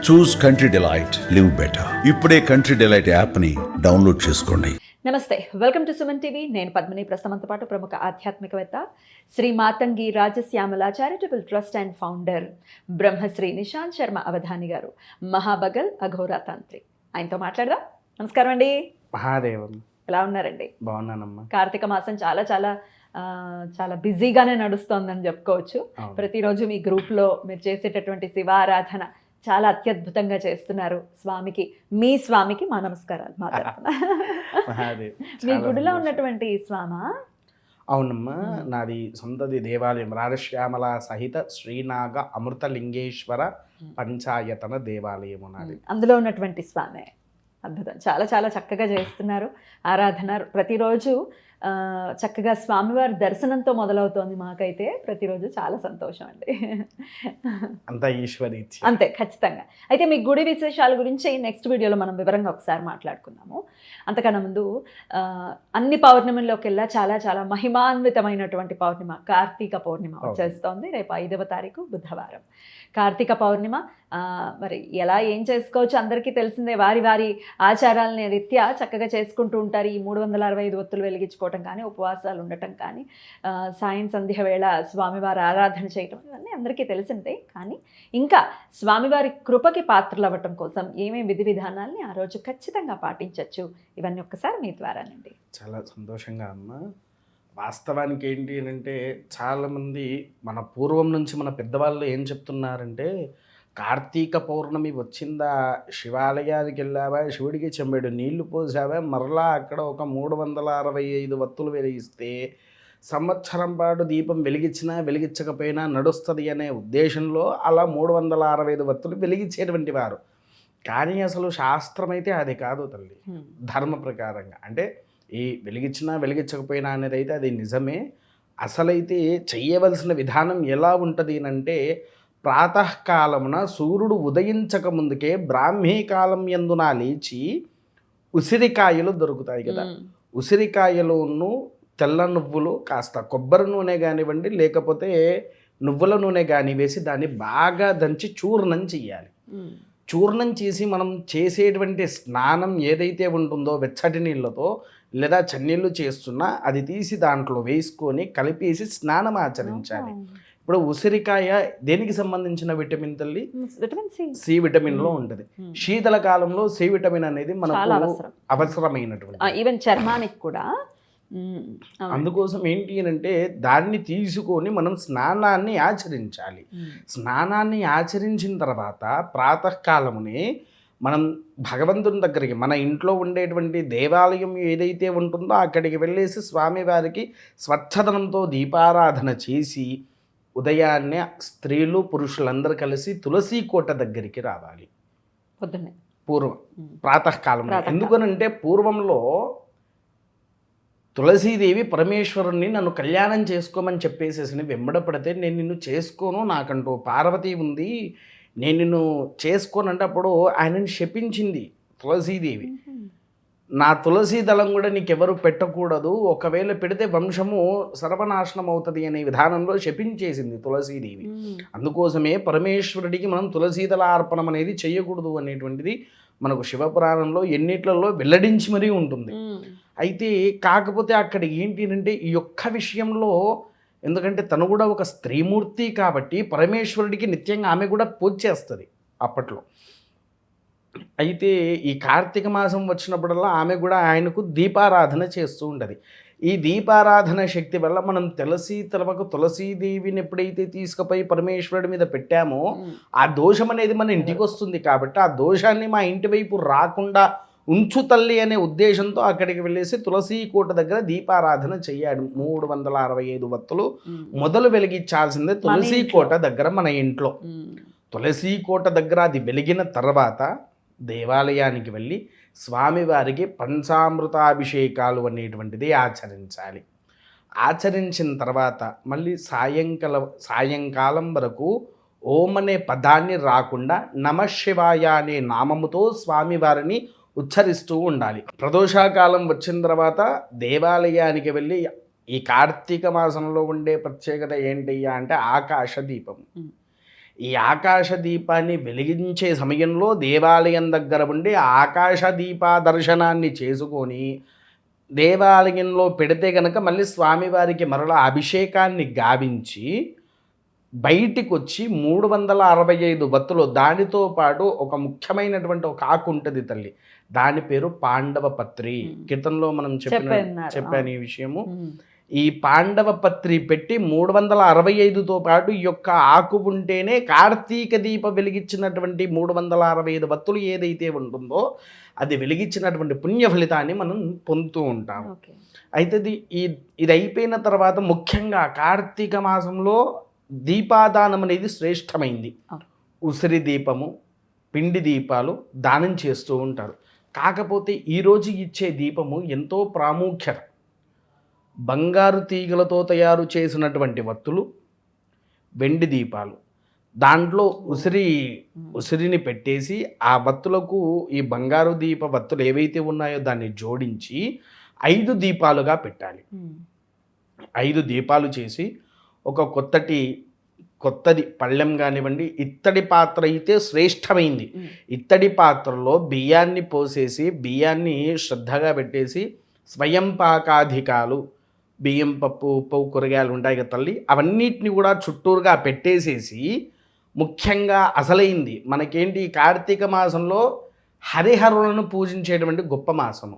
చూస్ country delight, live better. ఇప్పుడే country delight యాప్ని download చేసుకోండి. నమస్తే, వెల్కమ్ టు సుమన్ టీవీ. నేను పద్మిని. ప్రస్తుతంతో పాటు ప్రముఖ ఆధ్యాత్మికవేత్త Shri Matangi Rajashyamala charitable trust and founder Brahmashri Nishant Sharma Avadhani గారు, మహాబగల్ అఘోరా తాంత్రి. ఆయనతో మాట్లాడదాం. నమస్కారం అండి. మహాదేవం. ఎలా ఉన్నారండి? బాగున్నానమ్మా. కార్తీక మాసం చాలా చాలా చాలా బిజీగానే నడుస్తోందని చెప్పుకోవచ్చు. ప్రతిరోజు మీ గ్రూప్లో మీరు చేసేటటువంటి శివారాధన చాలా అత్యద్భుతంగా చేస్తున్నారు. స్వామికి, మీ స్వామికి మా నమస్కారాలు. మా తరపున. మీ గుడిలో ఉన్నటువంటి స్వామా? అవునమ్మా, నాది సొంతది దేవాలయం. రాజశ్యామల సహిత శ్రీనాగ అమృతలింగేశ్వర పంచాయతన దేవాలయము నాది. అందులో ఉన్నటువంటి స్వామి అద్భుతం. చాలా చాలా చక్కగా చేస్తున్నారు ఆరాధన. ప్రతిరోజు చక్కగా స్వామివారి దర్శనంతో మొదలవుతోంది మాకైతే. ప్రతిరోజు చాలా సంతోషం అండి. అంతా ఈశ్వరి. అంతే, ఖచ్చితంగా. అయితే మీ గుడి విశేషాల గురించి నెక్స్ట్ వీడియోలో మనం వివరంగా ఒకసారి మాట్లాడుకుందాము. అంతకన్నా ముందు అన్ని పౌర్ణమిలోకెల్లా చాలా చాలా మహిమాన్వితమైనటువంటి పౌర్ణిమ కార్తీక పౌర్ణిమ వచ్చేస్తోంది. రేపు 5వ తారీఖు బుధవారం కార్తీక పౌర్ణిమ. మరి ఎలా ఏం చేసుకోవచ్చు అందరికీ తెలిసిందే. వారి వారి ఆచారాలని రీత్యా చక్కగా చేసుకుంటూ ఉంటారు. ఈ 365 ఒత్తులు వెలిగించుకోవటం కానీ, ఉపవాసాలు ఉండటం కానీ, సాయం సంధ్య వేళ స్వామివారి ఆరాధన చేయటం, ఇవన్నీ అందరికీ తెలిసిందే. కానీ ఇంకా స్వామివారి కృపకి పాత్రలు అవ్వటం కోసం ఏమేమి విధి విధానాల్ని ఆ రోజు ఖచ్చితంగా పాటించవచ్చు, ఇవన్నీ ఒక్కసారి మీ ద్వారానండి. చాలా సంతోషంగా అమ్మా. వాస్తవానికి ఏంటి అని అంటే, చాలామంది మన పూర్వం నుంచి మన పెద్దవాళ్ళు ఏం చెప్తున్నారంటే, కార్తీక పౌర్ణమి వచ్చిందా, శివాలయానికి వెళ్ళావా, శివుడికి చెంబెడు నీళ్లు పోసావా, మరలా అక్కడ ఒక 365 వత్తులు వెలిగిస్తే సంవత్సరం పాటు దీపం వెలిగించినా వెలిగించకపోయినా నడుస్తుంది అనే ఉద్దేశంలో అలా 365 వత్తులు వెలిగించేటువంటి వారు. కానీ అసలు శాస్త్రం అయితే అది కాదు తల్లి. ధర్మ ప్రకారంగా అంటే ఈ వెలిగించినా వెలిగించకపోయినా అనేది అయితే అది నిజమే. అసలైతే చెయ్యవలసిన విధానం ఎలా ఉంటుంది అంటే, ప్రాతకాలమున సూర్యుడు ఉదయించక ముందుకే బ్రాహ్మీ కాలం యందున లేచి ఉసిరికాయలు దొరుకుతాయి కదా, ఉసిరికాయలోను తెల్ల నువ్వులు, కాస్త కొబ్బరి నూనె కానివ్వండి, లేకపోతే నువ్వుల నూనె కానీ వేసి దాన్ని బాగా దంచి చూర్ణం చెయ్యాలి. చూర్ణం చేసి మనం చేసేటువంటి స్నానం ఏదైతే ఉంటుందో వెచ్చటి నీళ్ళతో లేదా చన్నీళ్ళు చేస్తున్నా అది తీసి దాంట్లో వేసుకొని కలిపేసి స్నానం ఆచరించాలి. ఇప్పుడు ఉసిరికాయ దేనికి సంబంధించిన విటమిన్ తల్లి? సి విటమిన్లో ఉంటుంది. శీతల కాలంలో సి విటమిన్ అనేది మనకు అవసరమైనటువంటి, ఈవెన్ చర్మానికి కూడా. అందుకోసం ఏంటి అంటే దాన్ని తీసుకొని మనం స్నానాన్ని ఆచరించాలి. స్నానాన్ని ఆచరించిన తర్వాత ప్రాతకాలమునే మనం భగవంతుని దగ్గరికి, మన ఇంట్లో ఉండేటువంటి దేవాలయం ఏదైతే ఉంటుందో అక్కడికి వెళ్ళేసి స్వామివారికి స్వచ్ఛదనంతో దీపారాధన చేసి ఉదయాన్నే స్త్రీలు పురుషులందరూ కలిసి తులసి కోట దగ్గరికి రావాలి. పూర్వం ప్రాతకాలంలో. ఎందుకనంటే పూర్వంలో తులసీదేవి పరమేశ్వరుణ్ణి నన్ను కళ్యాణం చేసుకోమని చెప్పేసేసి వెంబడపడితే, నేను నిన్ను చేసుకోను, నాకంటూ పార్వతి ఉంది, నేను నిన్ను చేసుకోనంటే అప్పుడు ఆయనని శపించింది తులసీదేవి. నా తులసీ దళం కూడా నీకెవరు పెట్టకూడదు, ఒకవేళ పెడితే వంశము సర్వనాశనం అవుతుంది అనే విధానంలో శపించేసింది తులసీదేవి. అందుకోసమే పరమేశ్వరుడికి మనం తులసీదళ అర్పణం అనేది చేయకూడదు అనేటువంటిది మనకు శివపురాణంలో ఎన్నిట్లలో వెల్లడించి మరీ ఉంటుంది. అయితే కాకపోతే అక్కడ ఏంటి అంటే ఈ యొక్క విషయంలో, ఎందుకంటే తను కూడా ఒక స్త్రీమూర్తి కాబట్టి పరమేశ్వరుడికి నిత్యంగా ఆమె కూడా పూజ చేస్తుంది అప్పట్లో. అయితే ఈ కార్తీక మాసం వచ్చినప్పుడల్లా ఆమె కూడా ఆయనకు దీపారాధన చేస్తూ ఉంటుంది. ఈ దీపారాధన శక్తి వల్ల మనం తులసీదేవిని ఎప్పుడైతే తీసుకుపోయి పరమేశ్వరుడి మీద పెట్టామో ఆ దోషం అనేది మన ఇంటికి వస్తుంది. కాబట్టి ఆ దోషాన్ని మా ఇంటి వైపు రాకుండా ఉంచు తల్లి అనే ఉద్దేశంతో అక్కడికి వెళ్ళేసి తులసీ కోట దగ్గర దీపారాధన చెయ్యాడు. 365 వత్తులు మొదలు వెలిగించాల్సిందే తులసీ కోట దగ్గర మన ఇంట్లో. తులసీ కోట దగ్గర అది వెలిగిన తర్వాత దేవాలయానికి వెళ్ళి స్వామివారికి పంచామృతాభిషేకాలు అనేటువంటిది ఆచరించాలి. ఆచరించిన తర్వాత మళ్ళీ సాయంకాలం వరకు ఓం అనే పదాన్ని రాకుండా నమశివాయ అనే నామముతో స్వామివారిని ఉచ్చరిస్తూ ఉండాలి. ప్రదోషాకాలం వచ్చిన తర్వాత దేవాలయానికి వెళ్ళి, ఈ కార్తీక మాసంలో ఉండే ప్రత్యేకత ఏంటయ్యా అంటే ఆకాశ దీపం. ఈ ఆకాశ దీపాన్ని వెలిగించే సమయంలో దేవాలయం దగ్గర ఉండి ఆకాశ దీప దర్శనాన్ని చేసుకొని దేవాలయంలో పెడితే కనుక మళ్ళీ స్వామివారికి మరలా అభిషేకాన్ని గావించి బయటికి వచ్చి 365 వత్తులు, దానితో పాటు ఒక ముఖ్యమైనటువంటి ఒక ఆకు ఉంటుంది తల్లి, దాని పేరు పాండవ పత్రి. కీర్తనలో మనం చెప్పాను ఈ విషయము. ఈ పాండవ పత్రి పెట్టి 365తో పాటు ఈ యొక్క ఆకు ఉంటేనే కార్తీక దీప వెలిగించినటువంటి 365 వత్తులు ఏదైతే ఉంటుందో అది వెలిగించినటువంటి పుణ్య ఫలితాన్ని మనం పొందుతూ ఉంటాము. అయితే ఇది అయిపోయిన తర్వాత ముఖ్యంగా కార్తీక మాసంలో దీపాదానం అనేది శ్రేష్టమైంది. ఉసిరి దీపము, పిండి దీపాలు దానం చేస్తూ ఉంటారు. కాకపోతే ఈరోజు ఇచ్చే దీపము ఎంతో ప్రాముఖ్యత. బంగారు తీగలతో తయారు చేసినటువంటి వత్తులు, వెండి దీపాలు, దాంట్లో ఉసిరిని పెట్టేసి ఆ వత్తులకు ఈ బంగారు దీప వత్తులు ఏవైతే ఉన్నాయో దాన్ని జోడించి 5 దీపాలుగా పెట్టాలి. 5 దీపాలు చేసి ఒక కొత్తది పళ్ళెం కానివ్వండి, ఇత్తడి పాత్ర అయితే శ్రేష్టమైంది. ఇత్తడి పాత్రలో బియ్యాన్ని పోసేసి బియ్యాన్ని శ్రద్ధగా పెట్టేసి స్వయం పాకాధికాలు, బియ్యం, పప్పు, ఉప్పు, కూరగాయలు ఉంటాయి కదా తల్లి, అవన్నిటిని కూడా చుట్టూరుగా పెట్టేసేసి ముఖ్యంగా అసలైంది మనకేంటి కార్తీక మాసంలో హరిహరులను పూజించేటువంటి గొప్ప మాసము.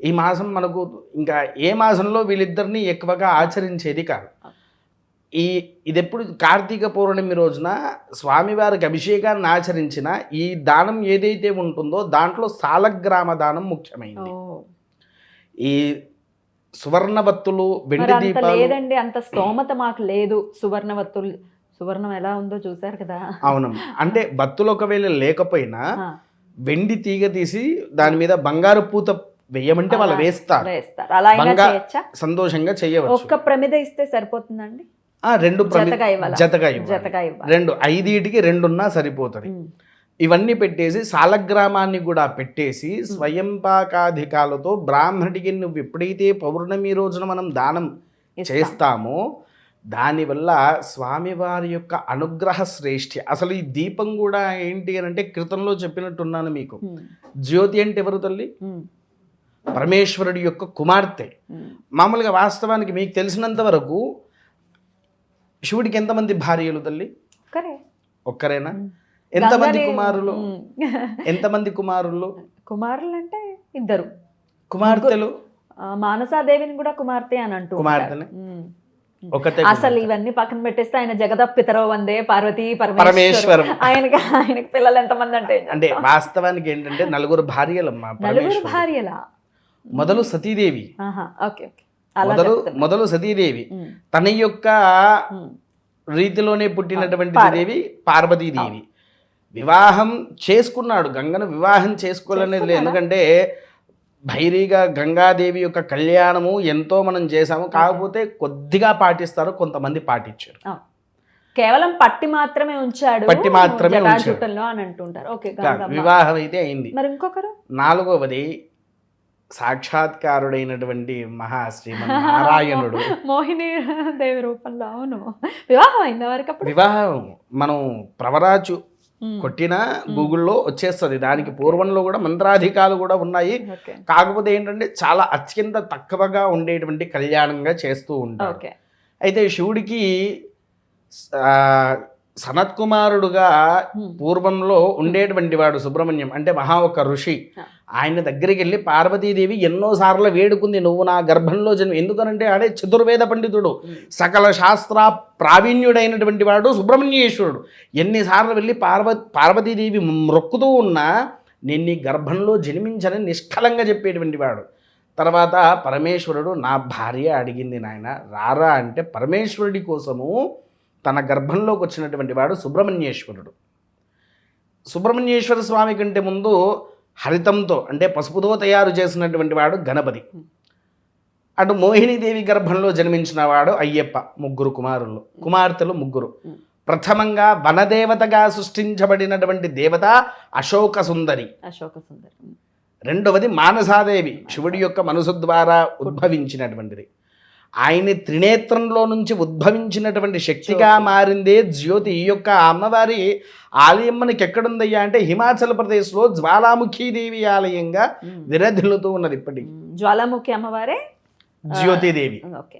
ఈ మాసం మనకు ఇంకా ఏ మాసంలో వీళ్ళిద్దరిని ఎక్కువగా ఆచరించేది కాదు. ఇది ఎప్పుడు కార్తీక పౌర్ణమి రోజున స్వామివారికి అభిషేకాన్ని ఆచరించిన ఈ దానం ఏదైతే ఉంటుందో దాంట్లో సాలగ్రామ దానం ముఖ్యమైనది. ఈ సువర్ణవత్తులు, వెండి దీపాలు లేదండి, అంత స్తోమత మాకు లేదు. సువర్ణం ఎలా ఉందో చూసారు కదా. అవును, అంటే భక్తులు ఒకవేళ లేకపోయినా వెండి తీగ తీసి దాని మీద బంగారు పూత వేయమంటే వాళ్ళు వేస్తారు. సంతోషంగా చేయవచ్చు. ఒక్క ప్రమిద ఇస్తే సరిపోతుందండి? 2 జతగా ఇవ్వాలి. 5టికి 2 ఉన్నా సరిపోతుంది. ఇవన్నీ పెట్టేసి సాలగ్రామాన్ని కూడా పెట్టేసి స్వయం పాకాధికాలతో బ్రాహ్మణుడికి నువ్వు ఎప్పుడైతే పౌర్ణమి రోజున మనం దానం చేస్తామో దానివల్ల స్వామివారి యొక్క అనుగ్రహ శ్రేష్ఠి. అసలు ఈ దీపం కూడా ఏంటి అని అంటే కృతంలో చెప్పినట్టున్నాను మీకు. జ్యోతి అంటే ఎవరు తల్లి? పరమేశ్వరుడి యొక్క కుమార్తె. మామూలుగా వాస్తవానికి మీకు తెలిసినంత వరకు శివుడికి ఎంతమంది భార్యలు తల్లి? ఒక్కరేనా? ఎంతమంది కుమారులు? కుమారులు అంటే 2 కుమార్తెలు. మానసాదేవిని కూడా కుమార్తె అని అంటూ కుమార్తెని అసలు ఇవన్నీ పక్కన పెట్టేస్తే ఆయన జగదప్పితరో వందే పార్వతీ పరమేశ్వరం. ఆయనకి పిల్లలు ఎంతమంది అంటే వాస్తవానికి ఏంటంటే 4 భార్యలమ్మా. 4 భార్యలా? మొదలు సతీదేవి, మొదలు సతీదేవి తన యొక్క రీతిలోనే పుట్టినటువంటి దేవి పార్వతీదేవి. వివాహం చేసుకున్నాడు, గంగను వివాహం చేసుకోవాలనేది లేదు. ఎందుకంటే భైరీగా గంగాదేవి యొక్క కళ్యాణము ఎంతో మనం చేశాము, కాకపోతే కొద్దిగా పాటిస్తారు, కొంతమంది పాటించారు. కేవలం పట్టి మాత్రమే ఉంచాడు అని అంటుంటారు. వివాహం అయితే అయింది. మరి ఇంకొకరు 4వది సాక్షాత్కారుడైనటువంటి శ్రీమన్నారాయణుడు మోహిని దేవి రూపంలో. అవును, వివాహం అయింది వారికి. వివాహం మనం ప్రవరాచు కొట్టినా గూగుల్లో వచ్చేస్తుంది. దానికి పూర్వంలో కూడా మంత్రాధికాలు కూడా ఉన్నాయి. కాకపోతే ఏంటంటే చాలా అత్యంత తక్కువగా ఉండేటువంటి కళ్యాణంగా చేస్తూ ఉంటారు. అయితే శివుడికి సనత్ కుమారుడుగా పూర్వంలో ఉండేటువంటి వాడు సుబ్రహ్మణ్యం అంటే ఒక ఋషి. ఆయన దగ్గరికి వెళ్ళి పార్వతీదేవి ఎన్నోసార్లు వేడుకుంది, నువ్వు నా గర్భంలో జన్మ. ఎందుకనంటే ఆడే చతుర్వేద పండితుడు, సకల శాస్త్ర ప్రావీణ్యుడైనటువంటి వాడు సుబ్రహ్మణ్యేశ్వరుడు. ఎన్నిసార్లు వెళ్ళి పార్వతీదేవి మొక్కుతూ ఉన్నా నేను నీ గర్భంలో జన్మించని నిష్కలంగా చెప్పేటువంటి వాడు. తర్వాత పరమేశ్వరుడు నా భార్య అడిగింది నాయన రారా అంటే పరమేశ్వరుడి కోసము తన గర్భంలోకి వచ్చినటువంటి వాడు సుబ్రహ్మణ్యేశ్వరుడు. సుబ్రహ్మణ్యేశ్వర స్వామి కంటే ముందు హరితంతో అంటే పసుపుతో తయారు చేసినటువంటి వాడు గణపతి. అటు మోహినీదేవి గర్భంలో జన్మించిన వాడు అయ్యప్ప. 3 కుమార్తెలు 3. ప్రథమంగా వనదేవతగా సృష్టించబడినటువంటి దేవత అశోక సుందరి. రెండవది మానసాదేవి, శివుడి యొక్క మనసు ద్వారా ఉద్భవించినటువంటిది. ఆయన త్రినేత్రంలో నుంచి ఉద్భవించినటువంటి శక్తిగా మారిందే జ్యోతి. ఈ యొక్క అమ్మవారి ఆలయం మనకి ఎక్కడుందయ్యా అంటే హిమాచల్ ప్రదేశ్లో జ్వాలాముఖీదేవి ఆలయంగా విరధిల్లుతూ ఉన్నది ఇప్పటికి. జ్వాలాముఖి అమ్మవారే జ్యోతిదేవి. ఓకే,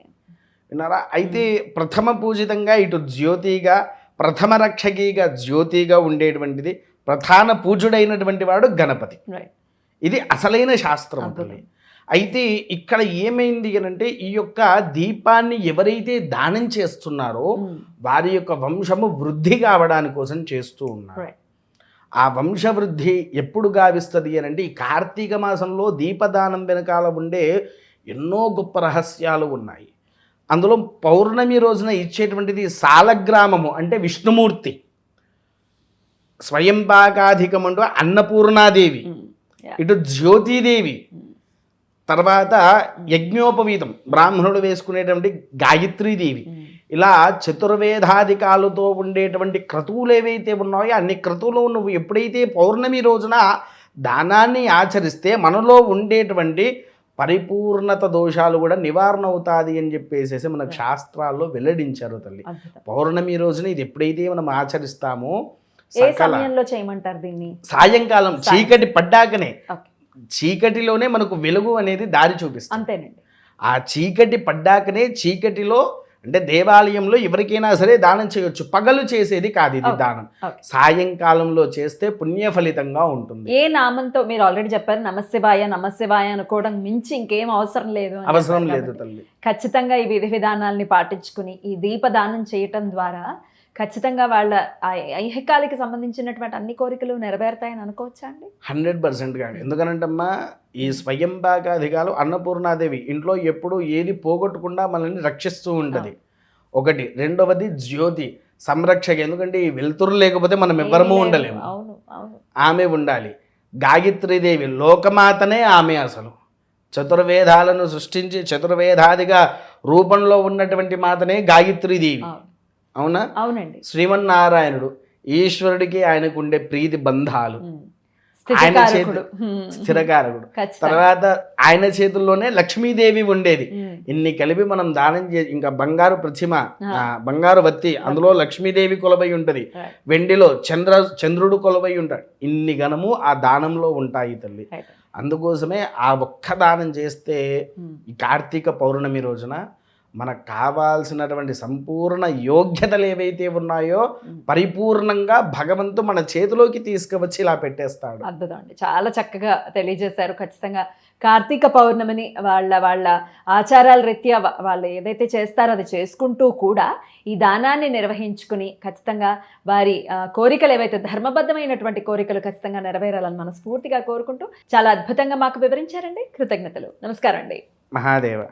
విన్నారా? అయితే ప్రథమ పూజితంగా ఇటు జ్యోతిగా, ప్రథమ రక్షకిగా జ్యోతిగా ఉండేటువంటిది, ప్రధాన పూజుడైనటువంటి వాడు గణపతి. రైట్. ఇది అసలైన శాస్త్రం తల్లి. అయితే ఇక్కడ ఏమైంది అంటే ఈ యొక్క దీపాన్ని ఎవరైతే దానం చేస్తున్నారో వారి యొక్క వంశము వృద్ధి కావడానికి కోసం చేస్తూ ఉన్నారు. ఆ వంశవృద్ధి ఎప్పుడు గావిస్తుంది అని అంటే ఈ కార్తీక మాసంలో దీపదానం వెనకాల ఉండే ఎన్నో గొప్ప రహస్యాలు ఉన్నాయి. అందులో పౌర్ణమి రోజున ఇచ్చేటువంటిది సాలగ్రామము అంటే విష్ణుమూర్తి, స్వయంపాకాధికమంటూ అన్నపూర్ణాదేవి, ఇటు జ్యోతిదేవి, తర్వాత యజ్ఞోపవీతం బ్రాహ్మణుడు వేసుకునేటువంటి గాయత్రీదేవి. ఇలా చతుర్వేదాధికాలతో ఉండేటువంటి క్రతువులు ఏవైతే ఉన్నాయో అన్ని క్రతువులు నువ్వు ఎప్పుడైతే పౌర్ణమి రోజున దానాన్ని ఆచరిస్తే మనలో ఉండేటువంటి పరిపూర్ణత దోషాలు కూడా నివారణ అవుతాది అని చెప్పేసి మనకు శాస్త్రాల్లో వెల్లడించారు తల్లి. పౌర్ణమి రోజున ఇది ఎప్పుడైతే మనం ఆచరిస్తామో ఏ సమయంలో చేయమంటారు దీన్ని? సాయంకాలం చీకటి పడ్డాకనే, చీకటిలోనే మనకు వెలుగు అనేది దారి చూపిస్తుంది. అంతేనండి. ఆ చీకటి పడ్డాకనే, చీకటిలో అంటే దేవాలయంలో ఎవరికైనా సరే దానం చేయొచ్చు, పగలు చేసేది కాదు ఇది దానం. సాయంకాలంలో చేస్తే పుణ్య ఫలితంగా ఉంటుంది. ఏ నామంతో మీరు ఆల్రెడీ చెప్పారు, నమశివాయ నమశివాయ అనుకోవడం మించి ఇంకేం అవసరం లేదు. అవసరం లేదు తల్లి. ఖచ్చితంగా ఈ విధి విధానాల్ని పాటించుకుని ఈ దీపదానం చేయటం ద్వారా ఖచ్చితంగా వాళ్ళ ఐహికాలకి సంబంధించినటువంటి అన్ని కోరికలు నెరవేరుతాయని అనుకోవచ్చా అండి? 100% కాదు. ఎందుకనంటమ్మా ఈ స్వయంపాకాధికాలు అన్నపూర్ణాదేవి ఇంట్లో ఎప్పుడు ఏది పోగొట్టకుండా మనల్ని రక్షిస్తూ ఉంటుంది. ఒకటి. రెండవది జ్యోతి సంరక్షక. ఎందుకంటే ఈ వెలుతురు లేకపోతే మనం ఎవ్వరము ఉండలేము, ఆమె ఉండాలి. గాయత్రీదేవి లోకమాతనే ఆమె. అసలు చతుర్వేదాలను సృష్టించి చతుర్వేదాదిగా రూపంలో ఉన్నటువంటి మాతనే గాయత్రీదేవి. అవునా? అవునండి. శ్రీమన్నారాయణుడు ఈశ్వరుడికి ఆయనకు ఉండే ప్రీతి బంధాలు, ఆయన చేతి స్థిరకారకుడు. తర్వాత ఆయన చేతుల్లోనే లక్ష్మీదేవి ఉండేది. ఇన్ని కలిపి మనం దానం ఇంకా బంగారు ప్రతిమ, బంగారు వత్తి, అందులో లక్ష్మీదేవి కొలవై ఉంటది. వెండిలో చంద్రుడు కొలవై ఉంటాడు. ఇన్ని గణము ఆ దానంలో ఉంటాయి తల్లి. అందుకోసమే ఆ ఒక్క దానం చేస్తే ఈ కార్తీక పౌర్ణమి రోజున మనకు కావాల్సినటువంటి సంపూర్ణ యోగ్యతలు ఏవైతే ఉన్నాయో పరిపూర్ణంగా భగవంతుడు మన చేతిలోకి తీసుకువచ్చి ఇలా పెట్టేస్తాడు. అద్భుతం అండి, చాలా చక్కగా తెలియజేశారు. ఖచ్చితంగా కార్తీక పౌర్ణమిని వాళ్ళ ఆచారాల రీత్యా వాళ్ళు ఏదైతే చేస్తారో అది చేసుకుంటూ కూడా ఈ దానాన్ని నిర్వహించుకుని ఖచ్చితంగా వారి కోరికలు ఏవైతే ధర్మబద్ధమైనటువంటి కోరికలు ఖచ్చితంగా నెరవేరాలని మనస్ఫూర్తిగా కోరుకుంటూ చాలా అద్భుతంగా మాకు వివరించారండి. కృతజ్ఞతలు. నమస్కారం అండి. మహాదేవ.